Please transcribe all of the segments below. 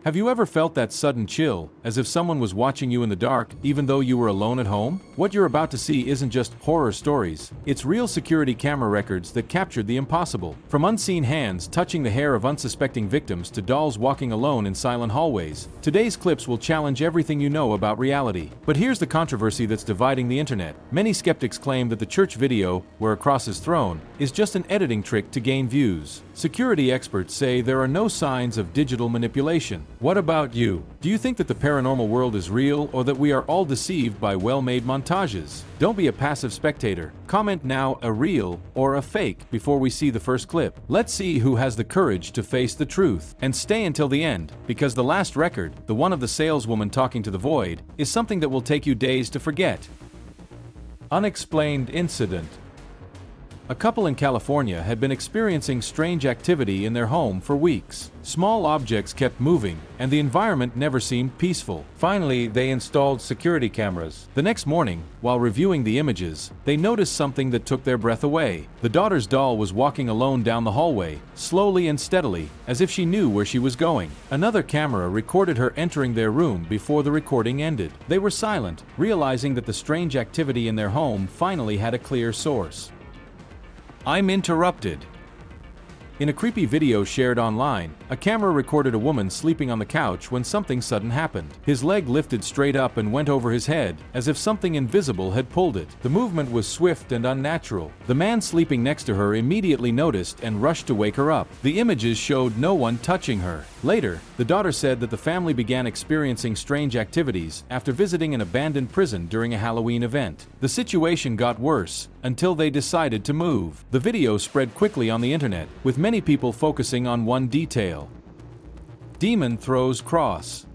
Have you ever felt that sudden chill, as if someone was watching you in the dark, even though you were alone at home? What you're about to see isn't just horror stories, it's real security camera records that captured the impossible. From unseen hands touching the hair of unsuspecting victims to dolls walking alone in silent hallways, today's clips will challenge everything you know about reality. But here's the controversy that's dividing the internet. Many skeptics claim that the church video, where a cross is thrown, is just an editing trick to gain views. Security experts say there are no signs of digital manipulation. What about you? Do you think that the paranormal world is real, or that we are all deceived by well-made montages? Don't be a passive spectator. Comment now a real or a fake before we see the first clip. Let's see who has the courage to face the truth. And stay until the end, because the last record, the one of the saleswoman talking to the void, is something that will take you days to forget. Unexplained incident. A couple in California had been experiencing strange activity in their home for weeks. Small objects kept moving, and the environment never seemed peaceful. Finally, they installed security cameras. The next morning, while reviewing the images, they noticed something that took their breath away. The daughter's doll was walking alone down the hallway, slowly and steadily, as if she knew where she was going. Another camera recorded her entering their room before the recording ended. They were silent, realizing that the strange activity in their home finally had a clear source. I'm interrupted. In a creepy video shared online, a camera recorded a woman sleeping on the couch when something sudden happened. His leg lifted straight up and went over his head, as if something invisible had pulled it. The movement was swift and unnatural. The man sleeping next to her immediately noticed and rushed to wake her up. The images showed no one touching her. Later, the daughter said that the family began experiencing strange activities after visiting an abandoned prison during a Halloween event. The situation got worse, until they decided to move. The video spread quickly on the internet, with many people focusing on one detail. Demon throws cross.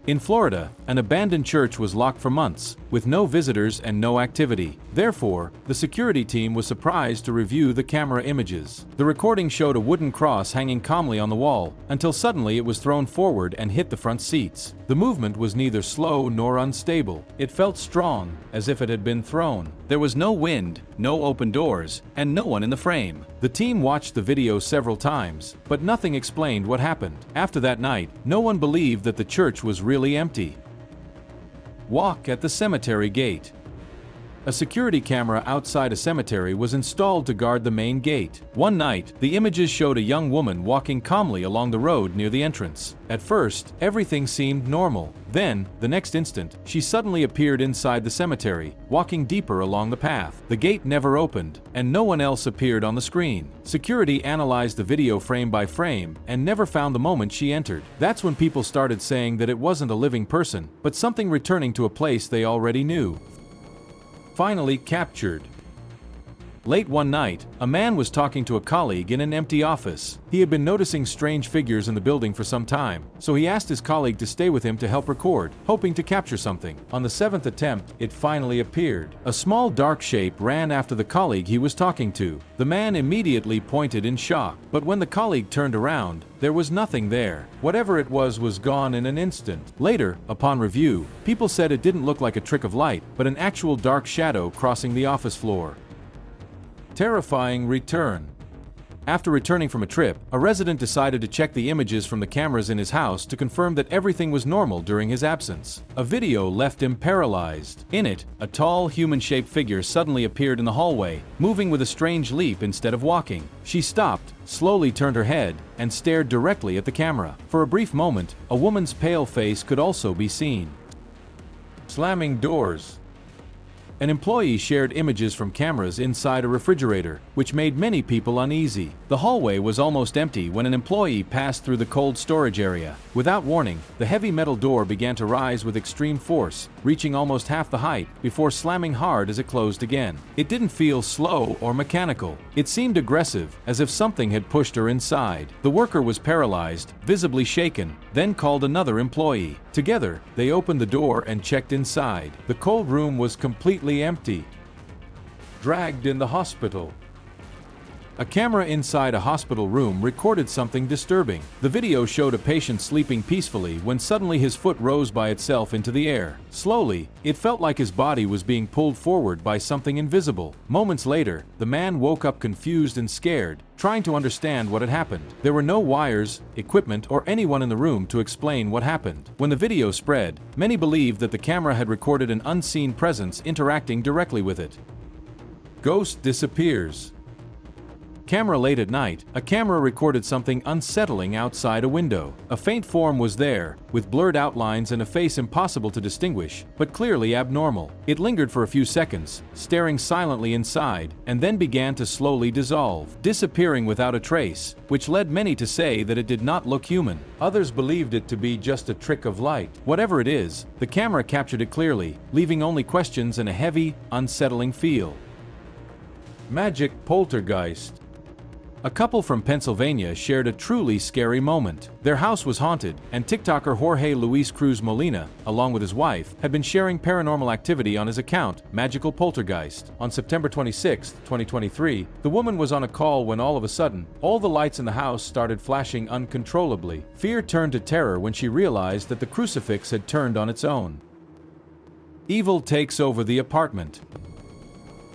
In Florida, an abandoned church was locked for months, with no visitors and no activity. Therefore, the security team was surprised to review the camera images. The recording showed a wooden cross hanging calmly on the wall, until suddenly it was thrown forward and hit the front seats. The movement was neither slow nor unstable. It felt strong, as if it had been thrown. There was no wind, no open doors, and no one in the frame. The team watched the video several times, but nothing explained what happened. After that night, no one believed that the church was really empty. Walk at the cemetery gate. A security camera outside a cemetery was installed to guard the main gate. One night, the images showed a young woman walking calmly along the road near the entrance. At first, everything seemed normal. Then, the next instant, she suddenly appeared inside the cemetery, walking deeper along the path. The gate never opened, and no one else appeared on the screen. Security analyzed the video frame by frame and never found the moment she entered. That's when people started saying that it wasn't a living person, but something returning to a place they already knew. Finally captured. Late one night, a man was talking to a colleague in an empty office. He had been noticing strange figures in the building for some time, so he asked his colleague to stay with him to help record, hoping to capture something. On the seventh attempt, it finally appeared. A small dark shape ran after the colleague he was talking to. The man immediately pointed in shock, but when the colleague turned around, there was nothing there. Whatever it was gone in an instant. Later, upon review, people said it didn't look like a trick of light, but an actual dark shadow crossing the office floor. Terrifying return. After returning from a trip, a resident decided to check the images from the cameras in his house to confirm that everything was normal during his absence. A video left him paralyzed. In it, a tall, human-shaped figure suddenly appeared in the hallway, moving with a strange leap instead of walking. She stopped, slowly turned her head, and stared directly at the camera. For a brief moment, a woman's pale face could also be seen. Slamming doors. An employee shared images from cameras inside a refrigerator, which made many people uneasy. The hallway was almost empty when an employee passed through the cold storage area. Without warning, the heavy metal door began to rise with extreme force, reaching almost half the height, before slamming hard as it closed again. It didn't feel slow or mechanical. It seemed aggressive, as if something had pushed her inside. The worker was paralyzed, visibly shaken, then called another employee. Together, they opened the door and checked inside. The cold room was completely empty. Dragged in the hospital. A camera inside a hospital room recorded something disturbing. The video showed a patient sleeping peacefully when suddenly his foot rose by itself into the air. Slowly, it felt like his body was being pulled forward by something invisible. Moments later, the man woke up confused and scared, trying to understand what had happened. There were no wires, equipment, or anyone in the room to explain what happened. When the video spread, many believed that the camera had recorded an unseen presence interacting directly with it. Ghost disappears. Camera late at night, a camera recorded something unsettling outside a window. A faint form was there, with blurred outlines and a face impossible to distinguish, but clearly abnormal. It lingered for a few seconds, staring silently inside, and then began to slowly dissolve, disappearing without a trace, which led many to say that it did not look human. Others believed it to be just a trick of light. Whatever it is, the camera captured it clearly, leaving only questions and a heavy, unsettling feel. Magic poltergeist. A couple from Pennsylvania shared a truly scary moment. Their house was haunted, and TikToker Jorge Luis Cruz Molina, along with his wife, had been sharing paranormal activity on his account, Magical Poltergeist. On September 26, 2023, the woman was on a call when all of a sudden, all the lights in the house started flashing uncontrollably. Fear turned to terror when she realized that the crucifix had turned on its own. Evil takes over the apartment.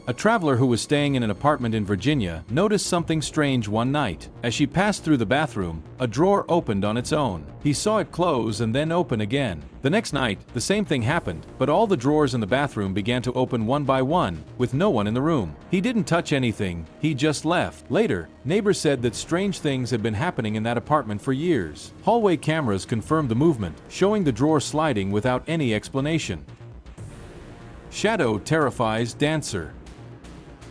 A traveler who was staying in an apartment in Virginia noticed something strange one night. As she passed through the bathroom, a drawer opened on its own. He saw it close and then open again. The next night, the same thing happened, but all the drawers in the bathroom began to open one by one, with no one in the room. He didn't touch anything, he just left. Later, neighbors said that strange things had been happening in that apartment for years. Hallway cameras confirmed the movement, showing the drawer sliding without any explanation. Shadow terrifies dancer.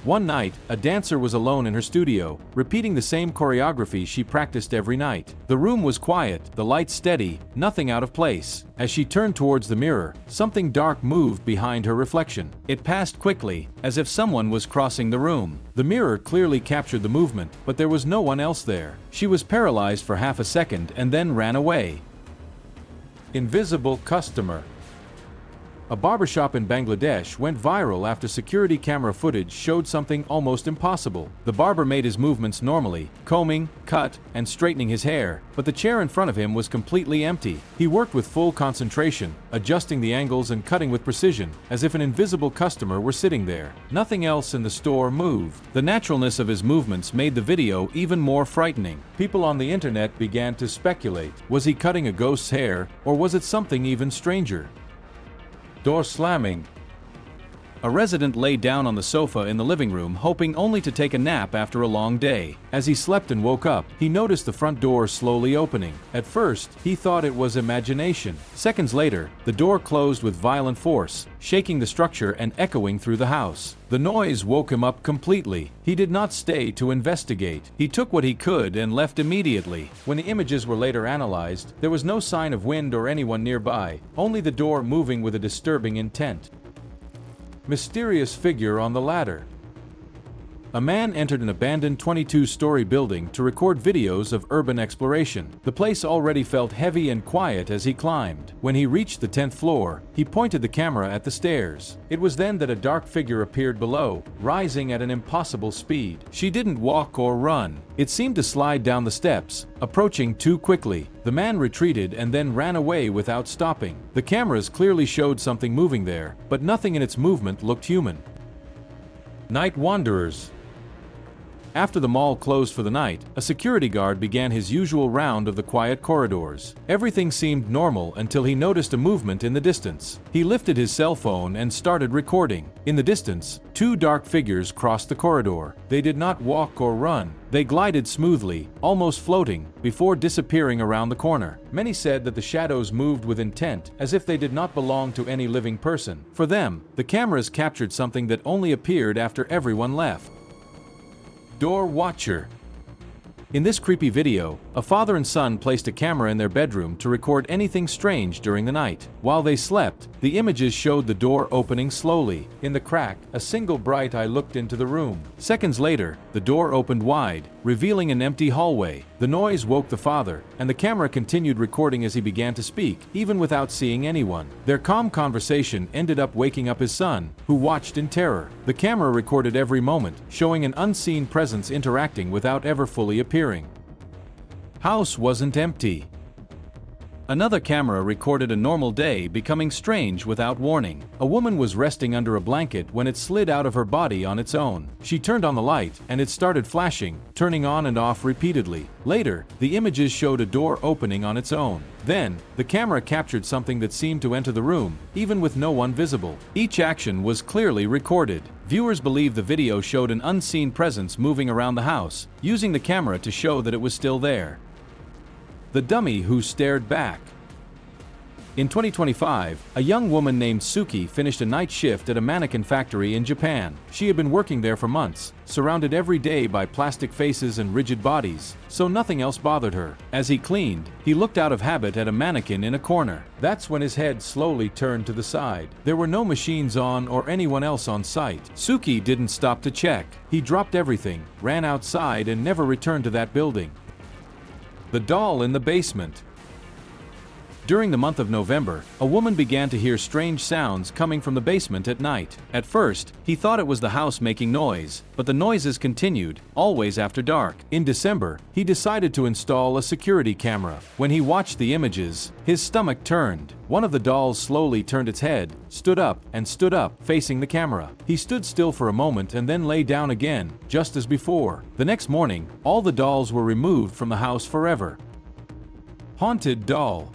One night, a dancer was alone in her studio, repeating the same choreography she practiced every night. The room was quiet, the lights steady, nothing out of place. As she turned towards the mirror, something dark moved behind her reflection. It passed quickly, as if someone was crossing the room. The mirror clearly captured the movement, but there was no one else there. She was paralyzed for half a second and then ran away. Invisible customer. A barbershop in Bangladesh went viral after security camera footage showed something almost impossible. The barber made his movements normally, combing, cut, and straightening his hair, but the chair in front of him was completely empty. He worked with full concentration, adjusting the angles and cutting with precision, as if an invisible customer were sitting there. Nothing else in the store moved. The naturalness of his movements made the video even more frightening. People on the internet began to speculate. Was he cutting a ghost's hair, or was it something even stranger? Door slamming. A resident lay down on the sofa in the living room hoping only to take a nap after a long day. As he slept and woke up, he noticed the front door slowly opening. At first, he thought it was imagination. Seconds later, the door closed with violent force, shaking the structure and echoing through the house. The noise woke him up completely. He did not stay to investigate. He took what he could and left immediately. When the images were later analyzed, there was no sign of wind or anyone nearby, only the door moving with a disturbing intent. Mysterious figure on the ladder. A man entered an abandoned 22-story building to record videos of urban exploration. The place already felt heavy and quiet as he climbed. When he reached the 10th floor, he pointed the camera at the stairs. It was then that a dark figure appeared below, rising at an impossible speed. She didn't walk or run. It seemed to slide down the steps, approaching too quickly. The man retreated and then ran away without stopping. The cameras clearly showed something moving there, but nothing in its movement looked human. Night wanderers. After the mall closed for the night, a security guard began his usual round of the quiet corridors. Everything seemed normal until he noticed a movement in the distance. He lifted his cell phone and started recording. In the distance, two dark figures crossed the corridor. They did not walk or run. They glided smoothly, almost floating, before disappearing around the corner. Many said that the shadows moved with intent, as if they did not belong to any living person. For them, the cameras captured something that only appeared after everyone left. Door watcher. In this creepy video, a father and son placed a camera in their bedroom to record anything strange during the night. While they slept, the images showed the door opening slowly. In the crack, a single bright eye looked into the room. Seconds later, the door opened wide, revealing an empty hallway. The noise woke the father, and the camera continued recording as he began to speak, even without seeing anyone. Their calm conversation ended up waking up his son, who watched in terror. The camera recorded every moment, showing an unseen presence interacting without ever fully appearing. House wasn't empty. Another camera recorded a normal day becoming strange without warning. A woman was resting under a blanket when it slid out of her body on its own. She turned on the light, and it started flashing, turning on and off repeatedly. Later, the images showed a door opening on its own. Then, the camera captured something that seemed to enter the room, even with no one visible. Each action was clearly recorded. Viewers believe the video showed an unseen presence moving around the house, using the camera to show that it was still there. The dummy who stared back. In 2025, a young woman named Suki finished a night shift at a mannequin factory in Japan. She had been working there for months, surrounded every day by plastic faces and rigid bodies, so nothing else bothered her. As he cleaned, he looked out of habit at a mannequin in a corner. That's when his head slowly turned to the side. There were no machines on or anyone else on site. Suki didn't stop to check. He dropped everything, ran outside, and never returned to that building. The doll in the basement. During the month of November, a woman began to hear strange sounds coming from the basement at night. At first, he thought it was the house making noise, but the noises continued, always after dark. In December, he decided to install a security camera. When he watched the images, his stomach turned. One of the dolls slowly turned its head, stood up, facing the camera. He stood still for a moment and then lay down again, just as before. The next morning, all the dolls were removed from the house forever. Haunted doll.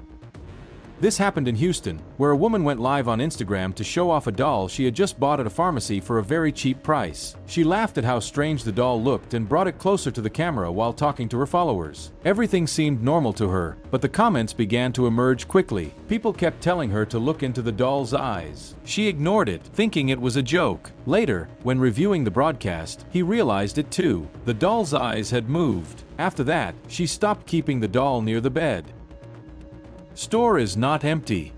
This happened in Houston, where a woman went live on Instagram to show off a doll she had just bought at a pharmacy for a very cheap price. She laughed at how strange the doll looked and brought it closer to the camera while talking to her followers. Everything seemed normal to her, but the comments began to emerge quickly. People kept telling her to look into the doll's eyes. She ignored it, thinking it was a joke. Later, when reviewing the broadcast, he realized it too. The doll's eyes had moved. After that, she stopped keeping the doll near the bed. Store is not empty.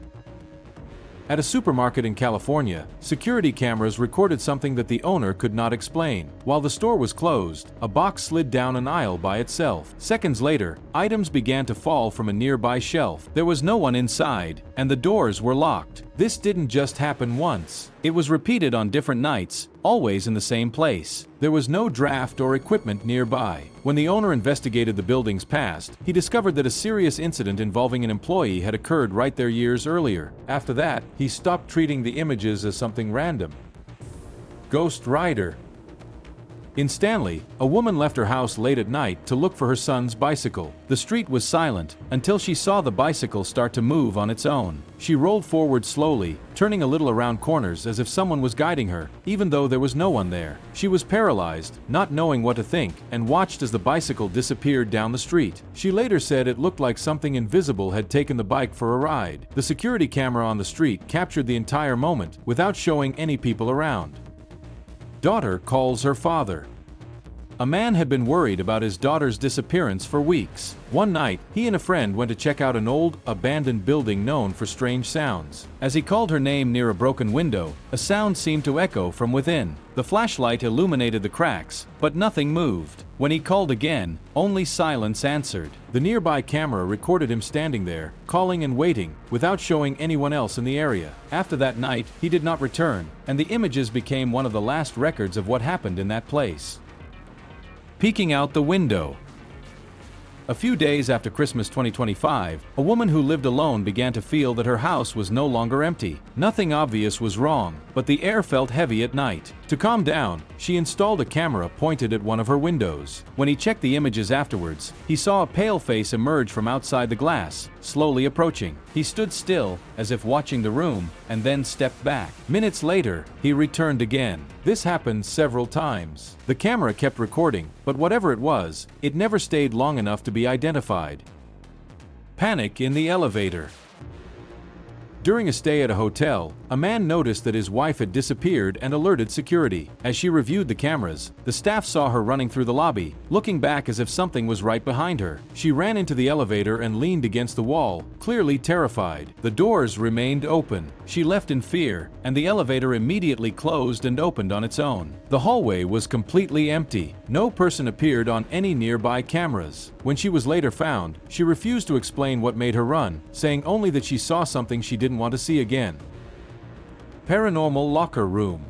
At a supermarket in California, security cameras recorded something that the owner could not explain. While the store was closed, a box slid down an aisle by itself. Seconds later, items began to fall from a nearby shelf. There was no one inside, and the doors were locked. This didn't just happen once. It was repeated on different nights, always in the same place. There was no draft or equipment nearby. When the owner investigated the building's past, he discovered that a serious incident involving an employee had occurred right there years earlier. After that, he stopped treating the images as something random. Ghost Rider. In Stanley, a woman left her house late at night to look for her son's bicycle. The street was silent until she saw the bicycle start to move on its own. She rolled forward slowly, turning a little around corners as if someone was guiding her, even though there was no one there. She was paralyzed, not knowing what to think, and watched as the bicycle disappeared down the street. She later said it looked like something invisible had taken the bike for a ride. The security camera on the street captured the entire moment, without showing any people around. Daughter calls her father. A man had been worried about his daughter's disappearance for weeks. One night, he and a friend went to check out an old, abandoned building known for strange sounds. As he called her name near a broken window, a sound seemed to echo from within. The flashlight illuminated the cracks, but nothing moved. When he called again, only silence answered. The nearby camera recorded him standing there, calling and waiting, without showing anyone else in the area. After that night, he did not return, and the images became one of the last records of what happened in that place. Peeking out the window. A few days after Christmas 2025, a woman who lived alone began to feel that her house was no longer empty. Nothing obvious was wrong, but the air felt heavy at night. To calm down, she installed a camera pointed at one of her windows. When he checked the images afterwards, he saw a pale face emerge from outside the glass, slowly approaching. He stood still, as if watching the room, and then stepped back. Minutes later, he returned again. This happened several times. The camera kept recording, but whatever it was, it never stayed long enough to be identified. Panic in the elevator. During a stay at a hotel, a man noticed that his wife had disappeared and alerted security. As she reviewed the cameras, the staff saw her running through the lobby, looking back as if something was right behind her. She ran into the elevator and leaned against the wall, clearly terrified. The doors remained open. She left in fear, and the elevator immediately closed and opened on its own. The hallway was completely empty. No person appeared on any nearby cameras. When she was later found, she refused to explain what made her run, saying only that she saw something she didn't want to see again. Paranormal locker room.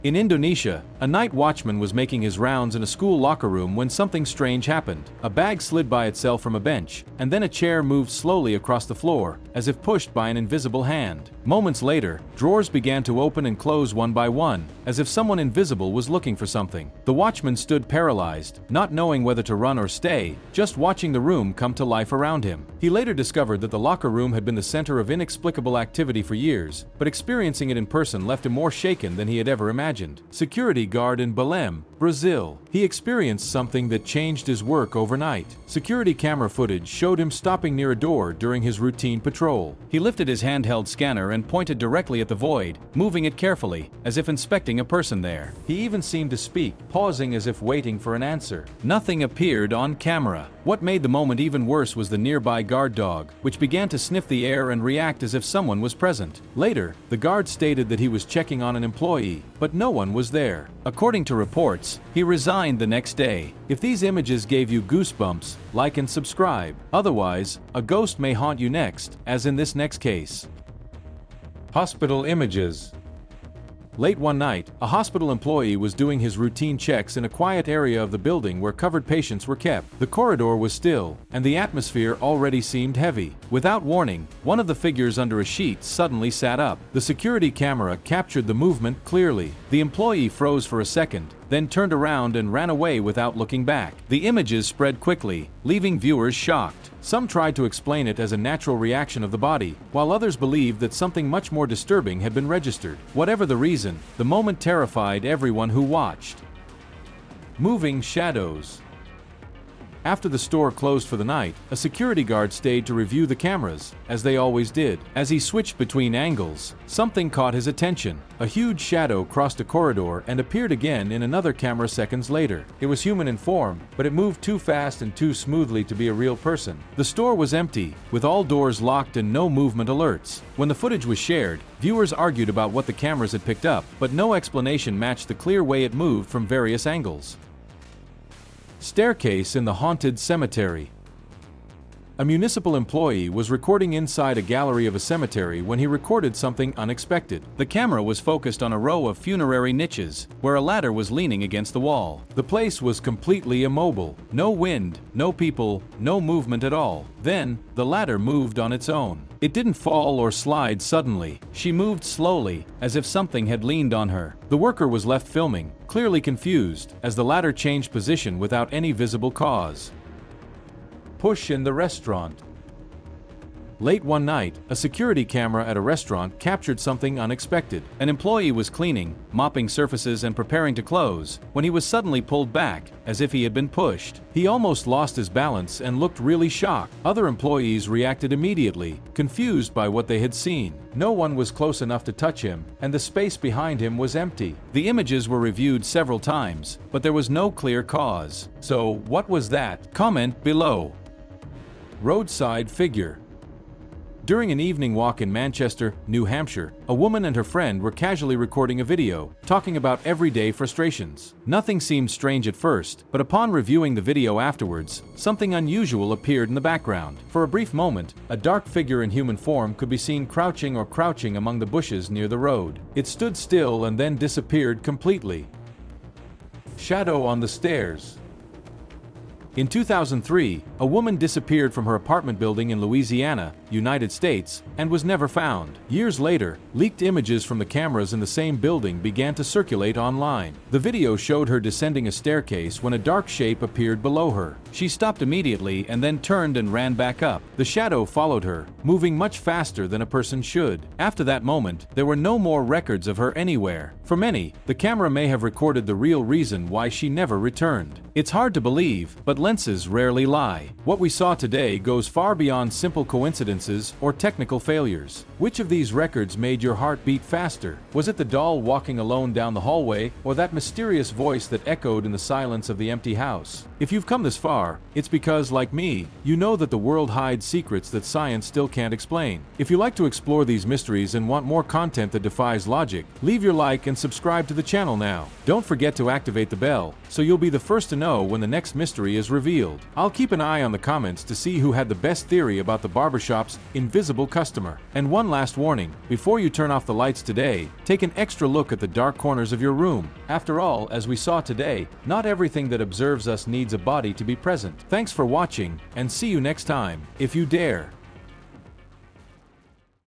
In Indonesia, a night watchman was making his rounds in a school locker room when something strange happened. A bag slid by itself from a bench, and then a chair moved slowly across the floor, as if pushed by an invisible hand. Moments later, drawers began to open and close one by one, as if someone invisible was looking for something. The watchman stood paralyzed, not knowing whether to run or stay, just watching the room come to life around him. He later discovered that the locker room had been the center of inexplicable activity for years, but experiencing it in person left him more shaken than he had ever imagined. Security guard in Belém, Brazil. He experienced something that changed his work overnight. Security camera footage showed him stopping near a door during his routine patrol. He lifted his handheld scanner and pointed directly at the void, moving it carefully, as if inspecting a person there. He even seemed to speak, pausing as if waiting for an answer. Nothing appeared on camera. What made the moment even worse was the nearby guard dog, which began to sniff the air and react as if someone was present. Later, the guard stated that he was checking on an employee, but no one was there. According to reports, he resigned the next day. If these images gave you goosebumps, like and subscribe. Otherwise, a ghost may haunt you next, as in this next case. Hospital images. Late one night, a hospital employee was doing his routine checks in a quiet area of the building where covered patients were kept. The corridor was still, and the atmosphere already seemed heavy. Without warning, one of the figures under a sheet suddenly sat up. The security camera captured the movement clearly. The employee froze for a second, then turned around and ran away without looking back. The images spread quickly, leaving viewers shocked. Some tried to explain it as a natural reaction of the body, while others believed that something much more disturbing had been registered. Whatever the reason, the moment terrified everyone who watched. Moving shadows. After the store closed for the night, a security guard stayed to review the cameras, as they always did. As he switched between angles, something caught his attention. A huge shadow crossed a corridor and appeared again in another camera seconds later. It was human in form, but it moved too fast and too smoothly to be a real person. The store was empty, with all doors locked and no movement alerts. When the footage was shared, viewers argued about what the cameras had picked up, but no explanation matched the clear way it moved from various angles. Staircase in the haunted cemetery. A municipal employee was recording inside a gallery of a cemetery when he recorded something unexpected. The camera was focused on a row of funerary niches, where a ladder was leaning against the wall. The place was completely immobile. No wind, no people, no movement at all. Then, the ladder moved on its own. It didn't fall or slide suddenly. She moved slowly, as if something had leaned on her. The worker was left filming, clearly confused, as the ladder changed position without any visible cause. Push in the restaurant. Late one night, a security camera at a restaurant captured something unexpected. An employee was cleaning, mopping surfaces and preparing to close, when he was suddenly pulled back, as if he had been pushed. He almost lost his balance and looked really shocked. Other employees reacted immediately, confused by what they had seen. No one was close enough to touch him, and the space behind him was empty. The images were reviewed several times, but there was no clear cause. So, what was that? Comment below. Roadside figure. During an evening walk in Manchester, New Hampshire, a woman and her friend were casually recording a video, talking about everyday frustrations. Nothing seemed strange at first, but upon reviewing the video afterwards, something unusual appeared in the background. For a brief moment, a dark figure in human form could be seen crouching among the bushes near the road. It stood still and then disappeared completely. Shadow on the stairs. In 2003, a woman disappeared from her apartment building in Louisiana, United States, and was never found. Years later, leaked images from the cameras in the same building began to circulate online. The video showed her descending a staircase when a dark shape appeared below her. She stopped immediately and then turned and ran back up. The shadow followed her, moving much faster than a person should. After that moment, there were no more records of her anywhere. For many, the camera may have recorded the real reason why she never returned. It's hard to believe, but lenses rarely lie. What we saw today goes far beyond simple coincidences or technical failures. Which of these records made your heart beat faster? Was it the doll walking alone down the hallway, or that mysterious voice that echoed in the silence of the empty house? If you've come this far, it's because, like me, you know that the world hides secrets that science still can't explain. If you like to explore these mysteries and want more content that defies logic, leave your like and subscribe to the channel now. Don't forget to activate the bell, so you'll be the first to know when the next mystery is revealed. I'll keep an eye on the comments to see who had the best theory about the barbershop's invisible customer. And one last warning, before you turn off the lights today, take an extra look at the dark corners of your room. After all, as we saw today, not everything that observes us needs a body to be present. Thanks for watching, and see you next time, if you dare.